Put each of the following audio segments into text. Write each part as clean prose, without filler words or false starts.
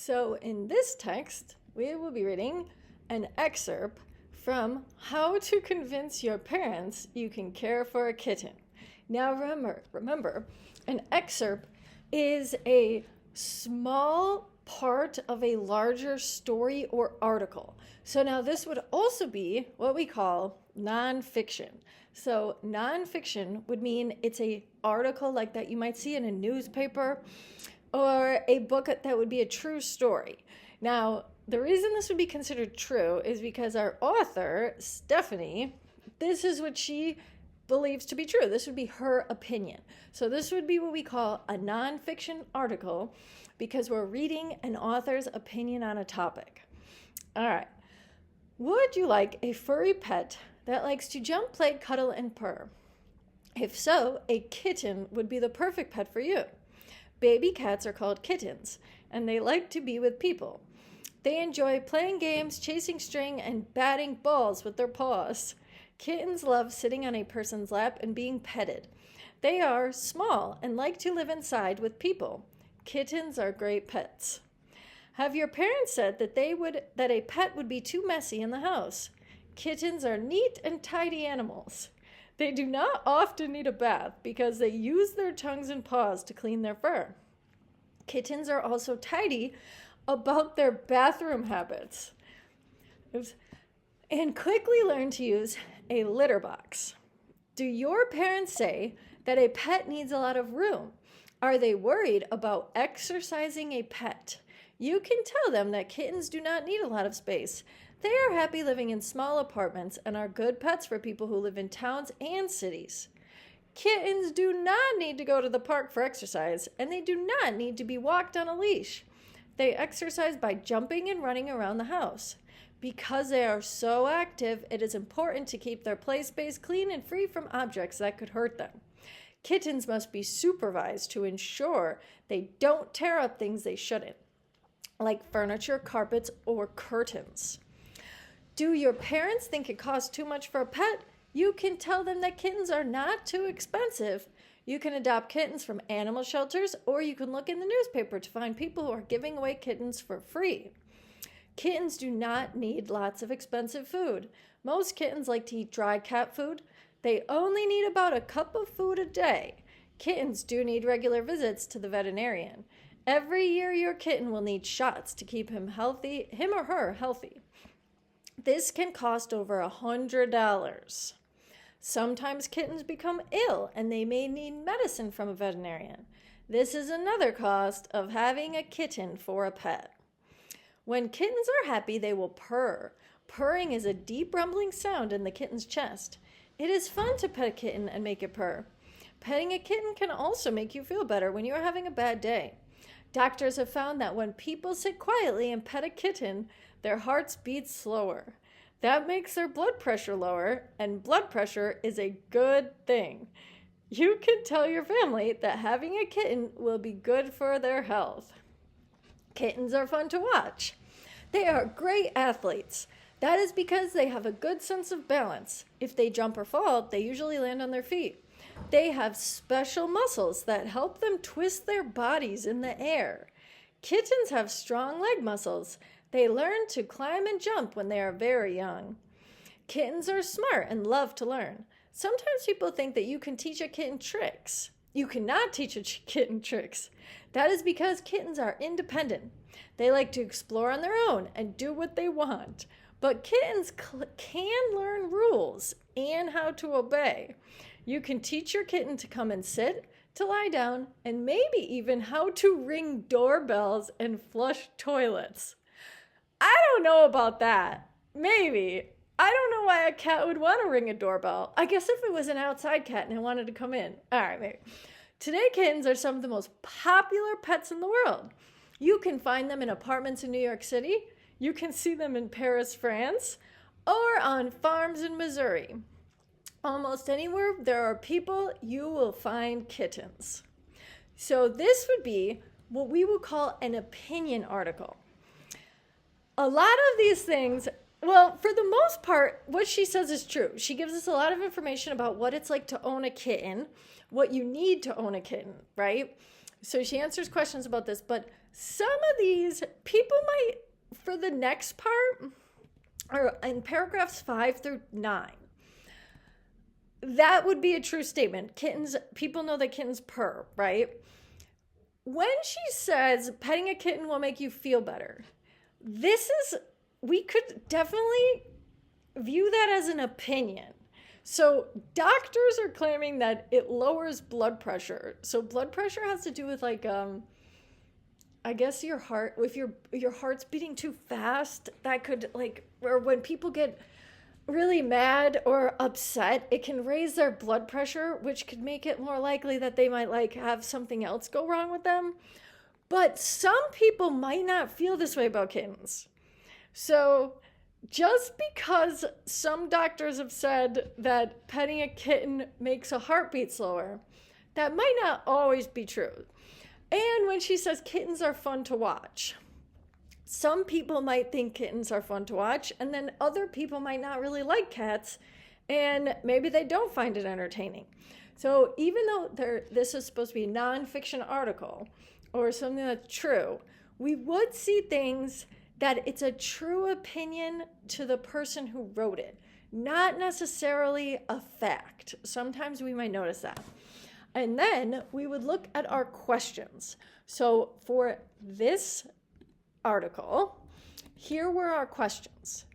So in this text, we will be reading an excerpt from How to Convince Your Parents You Can Care for a Kitten. Now remember, an excerpt is a small part of a larger story or article. So now this would also be what we call nonfiction. So nonfiction would mean it's an article like that you might see in a newspaper or a book that would be a true story. Now, the reason this would be considered true is because our author, Stephanie, this is what she believes to be true. This would be her opinion. So this would be what we call a nonfiction article because we're reading an author's opinion on a topic. All right. Would you like a furry pet that likes to jump, play, cuddle, and purr? If so, a kitten would be the perfect pet for you. Baby cats are called kittens, and they like to be with people. They enjoy playing games, chasing string, and batting balls with their paws. Kittens love sitting on a person's lap and being petted. They are small and like to live inside with people. Kittens are great pets. Have your parents said that a pet would be too messy in the house? Kittens are neat and tidy animals. They do not often need a bath because they use their tongues and paws to clean their fur. Kittens are also tidy about their bathroom habits and quickly learn to use a litter box. Do your parents say that a pet needs a lot of room? Are they worried about exercising a pet? You can tell them that kittens do not need a lot of space. They are happy living in small apartments and are good pets for people who live in towns and cities. Kittens do not need to go to the park for exercise, and they do not need to be walked on a leash. They exercise by jumping and running around the house. Because they are so active, it is important to keep their play space clean and free from objects that could hurt them. Kittens must be supervised to ensure they don't tear up things they shouldn't, like furniture, carpets, or curtains. Do your parents think it costs too much for a pet? You can tell them that kittens are not too expensive. You can adopt kittens from animal shelters, or you can look in the newspaper to find people who are giving away kittens for free. Kittens do not need lots of expensive food. Most kittens like to eat dry cat food. They only need about a cup of food a day. Kittens do need regular visits to the veterinarian. Every year your kitten will need shots to keep him or her healthy. This can cost over $100. Sometimes kittens become ill and they may need medicine from a veterinarian. This is another cost of having a kitten for a pet. When kittens are happy, they will purr. Purring is a deep rumbling sound in the kitten's chest. It is fun to pet a kitten and make it purr. Petting a kitten can also make you feel better when you are having a bad day. Doctors have found that when people sit quietly and pet a kitten, their hearts beat slower. That makes their blood pressure lower, and blood pressure is a good thing. You can tell your family that having a kitten will be good for their health. Kittens are fun to watch. They are great athletes. That is because they have a good sense of balance. If they jump or fall, they usually land on their feet. They have special muscles that help them twist their bodies in the air. Kittens have strong leg muscles. They learn to climb and jump when they are very young. Kittens are smart and love to learn. Sometimes people think that you can teach a kitten tricks. You cannot teach a kitten tricks. That is because kittens are independent. They like to explore on their own and do what they want. But kittens can learn rules and how to obey. You can teach your kitten to come and sit, to lie down, and maybe even how to ring doorbells and flush toilets. I don't know about that. Maybe. I don't know why a cat would want to ring a doorbell. I guess if it was an outside cat and it wanted to come in. All right, maybe. Today, kittens are some of the most popular pets in the world. You can find them in apartments in New York City. You can see them in Paris, France, or on farms in Missouri. Almost anywhere there are people, you will find kittens. So this would be what we would call an opinion article. A lot of these things, well, for the most part, what she says is true. She gives us a lot of information about what it's like to own a kitten, what you need to own a kitten, right? So she answers questions about this, but Some of these people might, for the next part, or in paragraphs 5 through 9, that would be a true statement. Kittens, people know that kittens purr, right? When she says petting a kitten will make you feel better, we could definitely view that as an opinion. So doctors are claiming that it lowers blood pressure. So blood pressure has to do with like, I guess your heart, if your heart's beating too fast, that could like, or when people get really mad or upset, it can raise their blood pressure, which could make it more likely that they might like have something else go wrong with them. But some people might not feel this way about kittens. So just because some doctors have said that petting a kitten makes a heartbeat slower, that might not always be true. And when she says kittens are fun to watch, some people might think kittens are fun to watch, and then other people might not really like cats, and maybe they don't find it entertaining. So even though this is supposed to be a nonfiction article or something that's true, we would see things that it's a true opinion to the person who wrote it, not necessarily a fact. Sometimes we might notice that. And then we would look at our questions. So for this article, here were our questions.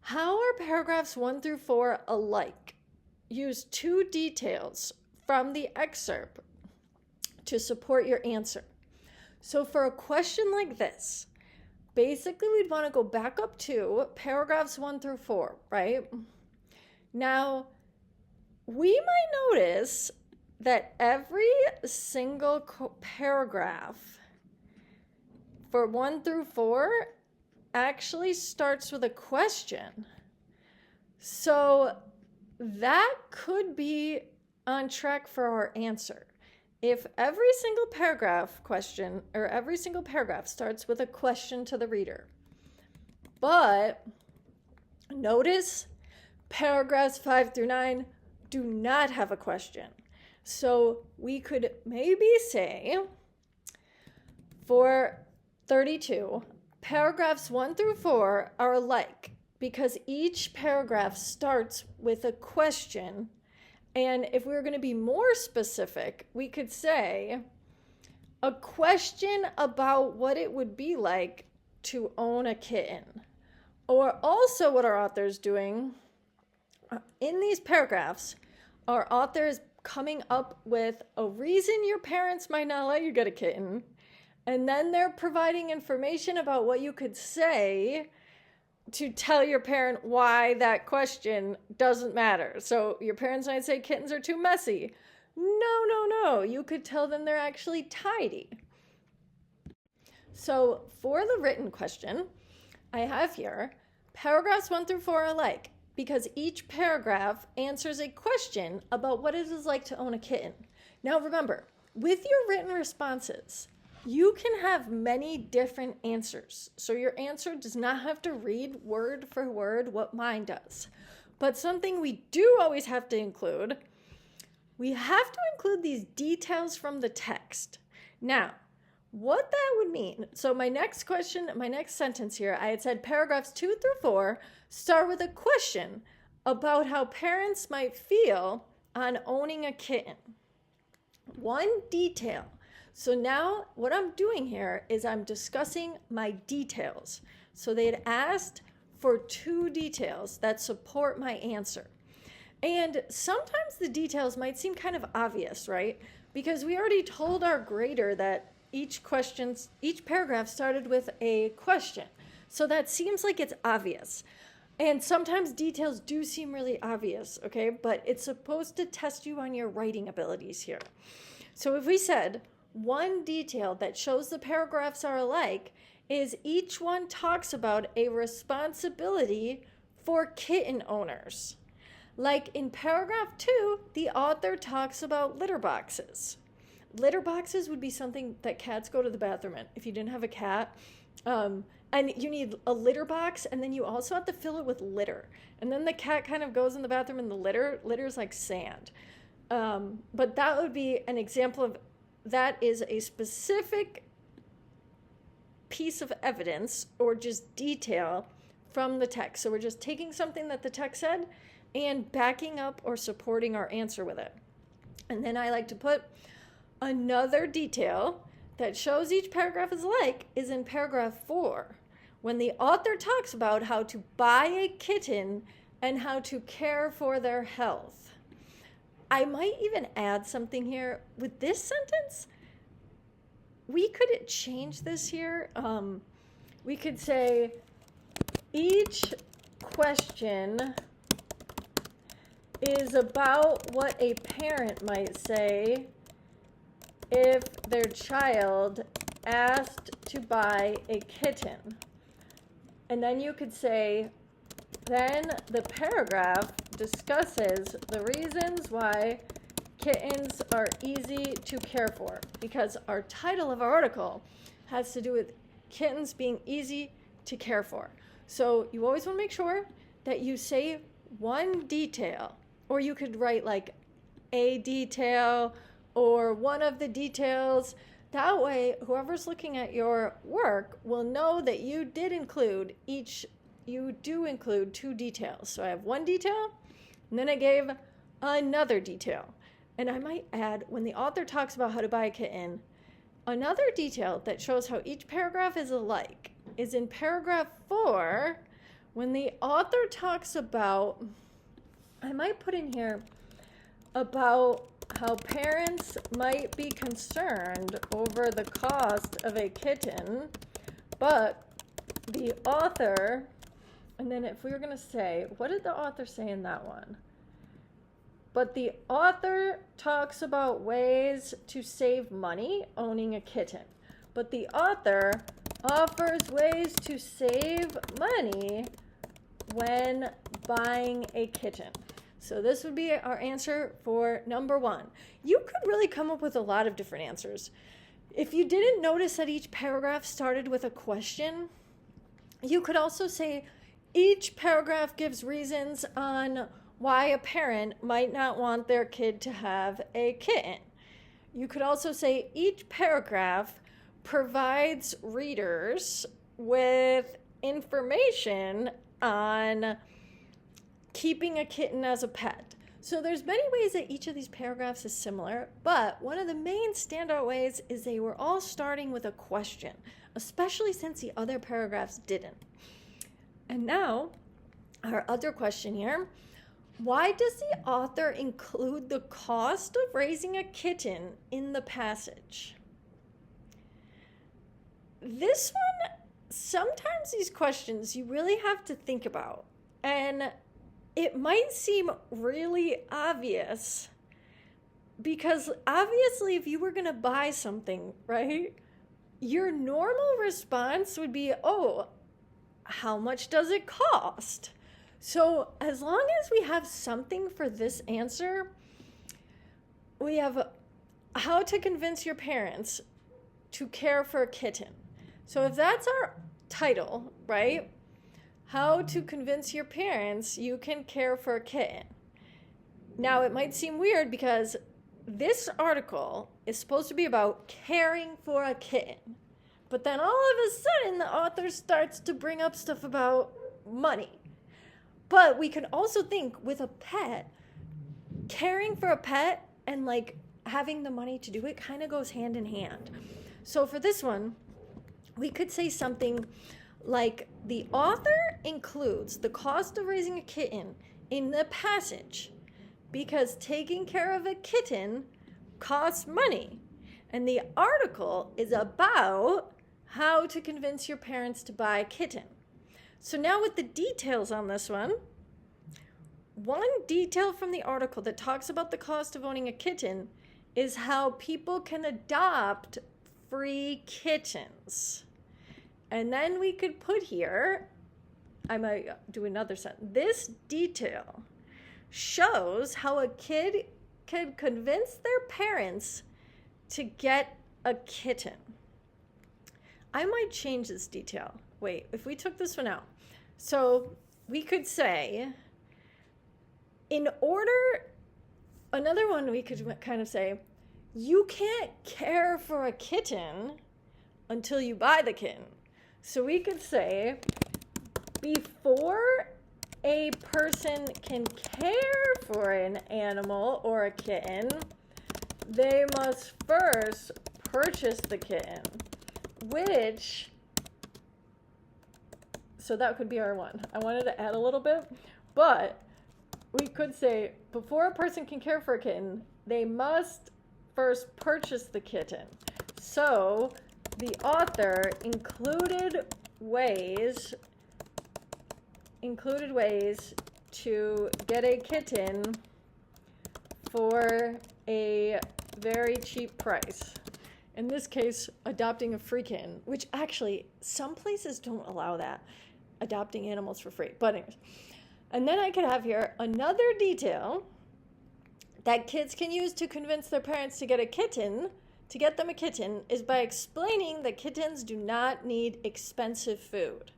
How are paragraphs 1 through 4 alike? Use 2 details from the excerpt to support your answer. So for a question like this, basically we'd want to go back up to paragraphs 1 through 4, right? Now, we might notice that every single paragraph for 1 through 4 actually starts with a question. So that could be on track for our answer. If every single paragraph starts with a question to the reader. But notice paragraphs 5 through 9 do not have a question. So we could maybe say for 32, paragraphs 1 through 4 are alike because each paragraph starts with a question. And if we were going to be more specific, we could say a question about what it would be like to own a kitten. Or also what our author is doing in these paragraphs, our author is coming up with a reason your parents might not let you get a kitten. And then they're providing information about what you could say to tell your parent why that question doesn't matter. So your parents might say kittens are too messy. No. You could tell them they're actually tidy. So for the written question, I have here, paragraphs 1 through 4 are alike because each paragraph answers a question about what it is like to own a kitten. Now remember, with your written responses, you can have many different answers. So your answer does not have to read word for word what mine does. But something we do always have to include, we have to include these details from the text. Now, what that would mean, so my next sentence here, I had said paragraphs 2 through 4 start with a question about how parents might feel on owning a kitten. One detail. So now what I'm doing here is I'm discussing my details. So they had asked for 2 details that support my answer. And sometimes the details might seem kind of obvious, right? Because we already told our grader that each paragraph started with a question. So that seems like it's obvious. And sometimes details do seem really obvious, okay? But it's supposed to test you on your writing abilities here. So if we said, one detail that shows the paragraphs are alike is each one talks about a responsibility for kitten owners. Like in paragraph 2, the author talks about litter boxes. Litter boxes would be something that cats go to the bathroom in. If you didn't have a cat, and you need a litter box, and then you also have to fill it with litter. And then the cat kind of goes in the bathroom and the litter's like sand. But that would be an example of, that is a specific piece of evidence or just detail from the text. So we're just taking something that the text said and backing up or supporting our answer with it. And then I like to put another detail that shows each paragraph is alike is in paragraph 4, when the author talks about how to buy a kitten and how to care for their health. I might even add something here. With this sentence, we could change this here. We could say, each question is about what a parent might say if their child asked to buy a kitten. And then you could say, then the paragraph discusses the reasons why kittens are easy to care for, because our title of our article has to do with kittens being easy to care for. So you always want to make sure that you say one detail, or you could write like a detail or one of the details. That way, whoever's looking at your work will know that you do include 2 details. So I have one detail, and then I gave another detail. And I might add, when the author talks about how to buy a kitten, another detail that shows how each paragraph is alike is in paragraph 4, when the author talks about, I might put in here, about how parents might be concerned over the cost of a kitten, but the author, and then if we were going to say, what did the author say in that one? But the author talks about ways to save money owning a kitten. But the author offers ways to save money when buying a kitten. So this would be our answer for number 1. You could really come up with a lot of different answers. If you didn't notice that each paragraph started with a question, you could also say each paragraph gives reasons on why a parent might not want their kid to have a kitten. You could also say each paragraph provides readers with information on keeping a kitten as a pet. So there's many ways that each of these paragraphs is similar, but one of the main standout ways is they were all starting with a question, especially since the other paragraphs didn't. And now, our other question here, why does the author include the cost of raising a kitten in the passage? This one, sometimes these questions you really have to think about, and it might seem really obvious, because obviously if you were going to buy something, right, your normal response would be, oh, how much does it cost? So as long as we have something for this answer, we have how to convince your parents to care for a kitten. So if that's our title, right? How to convince your parents you can care for a kitten. Now, it might seem weird because this article is supposed to be about caring for a kitten. But then all of a sudden, the author starts to bring up stuff about money. But we can also think with a pet, caring for a pet and like having the money to do it kind of goes hand in hand. So for this one, we could say something like the author includes the cost of raising a kitten in the passage because taking care of a kitten costs money. And the article is about how to convince your parents to buy a kitten. So now with the details on this one detail from the article that talks about the cost of owning a kitten is how people can adopt free kittens. And then we could put here, I might do another sentence. This detail shows how a kid can convince their parents to get a kitten. I might change this detail. Wait, if we took this one out. So we could say, another one we could kind of say, you can't care for a kitten until you buy the kitten. So we could say, before a person can care for an animal or a kitten, they must first purchase the kitten, which, so that could be our one. I wanted to add a little bit, but we could say, before a person can care for a kitten, they must first purchase the kitten. So the author included ways to get a kitten for a very cheap price. In this case, adopting a free kitten, which actually some places don't allow that, adopting animals for free. But anyways, and then I could have here another detail that kids can use to convince their parents to get them a kitten, is by explaining that kittens do not need expensive food.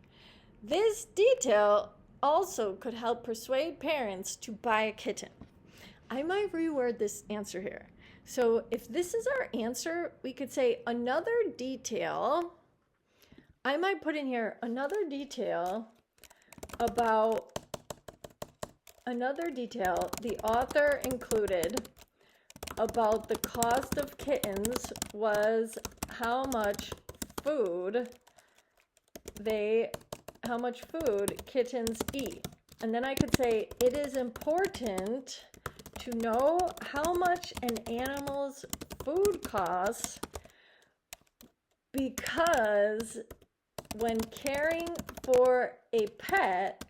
This detail also could help persuade parents to buy a kitten. I might reword this answer here. So if this is our answer, we could say another detail. I might put in here another detail the author included about the cost of kittens was how much food kittens eat. And then I could say, it is important to know how much an animal's food costs, because when caring for a pet,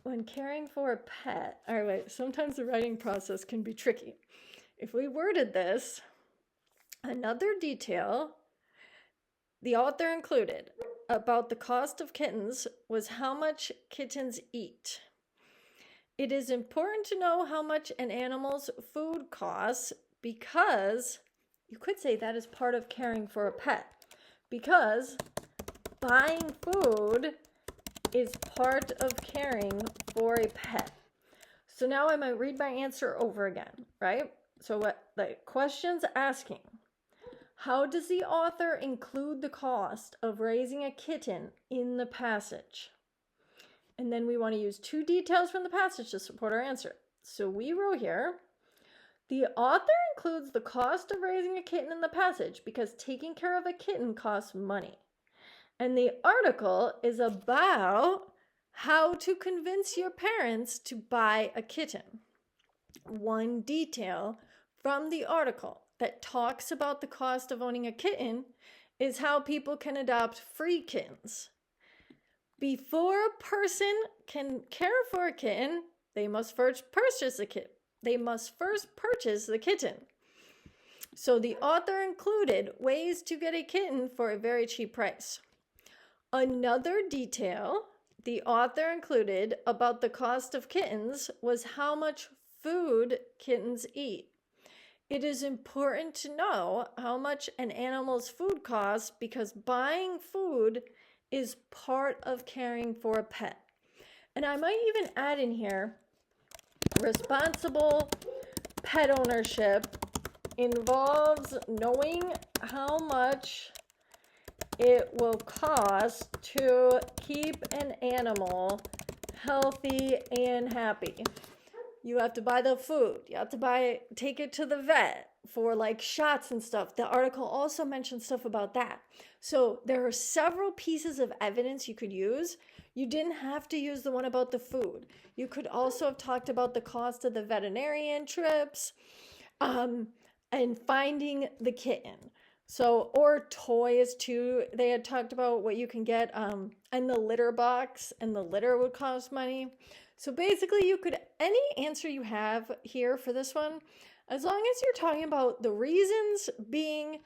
all right, sometimes the writing process can be tricky. If we worded this, another detail the author included about the cost of kittens was how much kittens eat. It is important to know how much an animal's food costs, because you could say that is part of caring for a pet, because buying food is part of caring for a pet. So now I might read my answer over again, right? So what the question's asking, how does the author include the cost of raising a kitten in the passage? And then we want to use two details from the passage to support our answer. So we wrote here, the author includes the cost of raising a kitten in the passage because taking care of a kitten costs money. And the article is about how to convince your parents to buy a kitten. One detail from the article that talks about the cost of owning a kitten is how people can adopt free kittens. Before a person can care for a kitten, they must first purchase the kitten. So the author included ways to get a kitten for a very cheap price. Another detail the author included about the cost of kittens was how much food kittens eat. It is important to know how much an animal's food costs because buying food is part of caring for a pet. And I might even add in here, responsible pet ownership involves knowing how much it will cost to keep an animal healthy and happy. You have to buy the food. You have to take it to the vet for like shots and stuff. The article also mentions stuff about that. So there are several pieces of evidence you could use. You didn't have to use the one about the food. You could also have talked about the cost of the veterinarian trips, and finding the kitten. So, or toys too. They had talked about what you can get, and the litter box, and the litter would cost money. So basically you could, any answer you have here for this one, as long as you're talking about the reasons being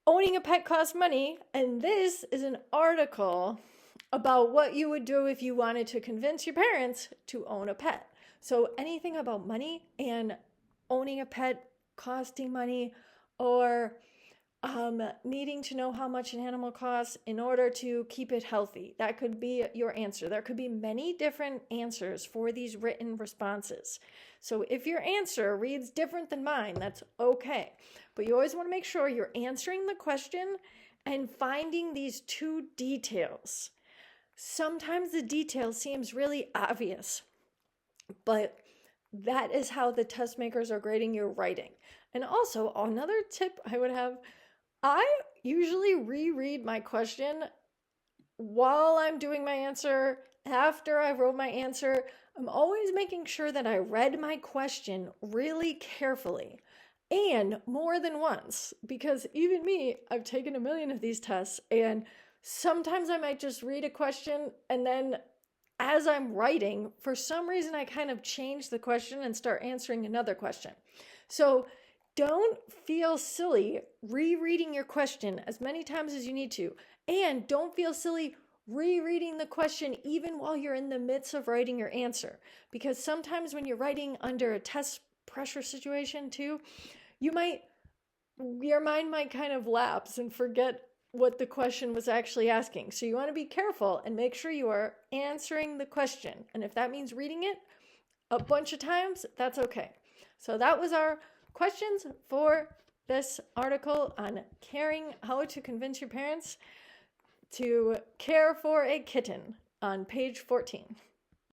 owning a pet costs money, and this is an article about what you would do if you wanted to convince your parents to own a pet. So anything about money and owning a pet costing money, or needing to know how much an animal costs in order to keep it healthy. That could be your answer. There could be many different answers for these written responses. So if your answer reads different than mine, that's okay. But you always want to make sure you're answering the question and finding these two details. Sometimes the detail seems really obvious, but that is how the test makers are grading your writing. And also, another tip I would have, I usually reread my question while I'm doing my answer, after I wrote my answer. I'm always making sure that I read my question really carefully and more than once, because even me, I've taken a million of these tests, and sometimes I might just read a question and then as I'm writing, for some reason, I kind of change the question and start answering another question. So don't feel silly rereading your question as many times as you need to. And don't feel silly rereading the question even while you're in the midst of writing your answer. Because sometimes when you're writing under a test pressure situation too, your mind might kind of lapse and forget what the question was actually asking. So you want to be careful and make sure you are answering the question. And if that means reading it a bunch of times, that's okay. So that was our questions for this article on how to convince your parents to care for a kitten on page 14.